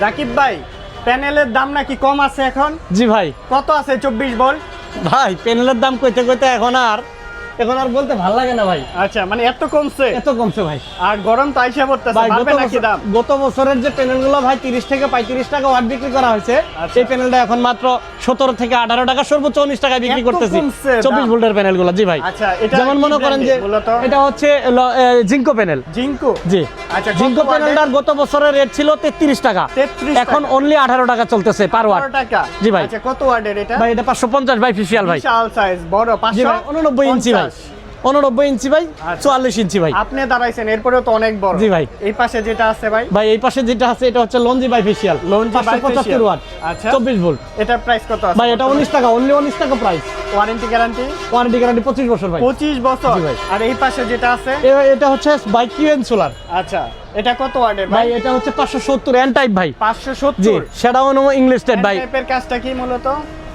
রাকিব ভাই, প্যানেলের দাম নাকি কম আছে এখন? জি ভাই। কত আছে 24 ভোল্ট? ভাই প্যানেলের দাম কইতে কইতে এখন আর বলতে ভালো লাগে না ভাই। আচ্ছা, মানে এত কমছে? এত কমছে ভাই। আর গরম তো আইসা পড়তেছে, ভাই বাড়বে নাকি দাম? গত বছরের যে প্যানেলগুলো ভাই 30 থেকে 35 টাকা ওয়াট বিক্রি করা হয়েছে, আচ্ছা। সেই প্যানেলটা এখন মাত্র 17 থেকে 18 টাকা, সর্বোচ্চ 19 টাকায় বিক্রি এত করতেছি কমছে 24 দাম? ভোল্টের প্যানেলগুলো। জি ভাই। আচ্ছা, এটা যেমন কি মনে করেন যে ব্র্যান্ডের মূলত? এটা হচ্ছে জিঙ্কো প্যানেল। জিঙ্কো? জি। আচ্ছা, জিঙ্কো প্যানেলটার গত বছরের রেট ছিল 33 টাকা, 33 এখন অনলি 18 টাকা চলতেছে পার ওয়াট। 18 টাকা? জি ভাই। আচ্ছা, কত ওয়াটের এটা? ভাই এটা 550 বাই ফিশিয়াল ভাই। বিশাল সাইজ, বড়। জি ভাই 89 ইঞ্চি ভাই। 89 ইঞ্চি ভাই, আচ্ছা। 44 ইঞ্চি ভাই। আপনি দাঁড়াইছেন, এরপরেও তো অনেক বড়। জি ভাই। এই পাশে যেটা আছে ভাই? ভাই এই পাশে যেটা আছে এটা হচ্ছে লঞ্জি বাই ফেশিয়াল, লঞ্জি বাই 575 ফেশিয়াল। ওয়াট, আচ্ছা। 24 ভোল্ট। এটার প্রাইস কত আছে? ভাই এটা 19 টাকা, অনলি 19 টাকা price. Warranty guarantee? Warranty guarantee 25 বছর ভাই। 25 বছর? জি ভাই। আর এই পাশে যেটা আছে? এটা হচ্ছে বাই কিউএন সোলার। আচ্ছা, এটা কত ওয়াটের ভাই ভাই? এটা হচ্ছে 570 এন টাইপ ভাই। 570? জি, সেটাও ইংলিশ টাইপ ভাই। টাইপের কাজটা কি মূলত?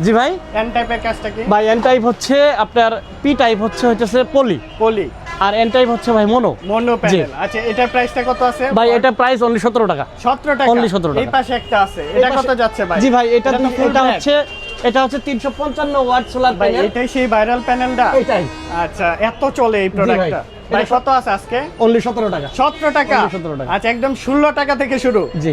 জি ভাই। এন টাইপের কাজটা কি? ভাই এন টাইপ হচ্ছে আপনার, পি টাইপ হচ্ছে পলি, পলি। আর এন টাইপ হচ্ছে ভাই মোনো। Mono panel. আচ্ছা, এটার প্রাইসটা কত আছে ভাই এটা প্রাইস অনলি 17 টাকা। 17 টাকা? Only 17 টাকা। এই পাশে একটা আছে, এটা কত যাচ্ছে ভাই? জি ভাই এটা তো full black। এটা হচ্ছে 355 ওয়াট সোলার ভাই প্যানেল। এটাই সেই ভাইরাল প্যানেলটা? এটাই। আচ্ছা, এত চলে এই প্রোডাক্টটা? ভাই এটা কত আছে আজকে? অনলি 17 টাকা। 17 টাকা? Only 17 টাকা। আচ্ছা, একদম 16 টাকা থেকে শুরু? জি।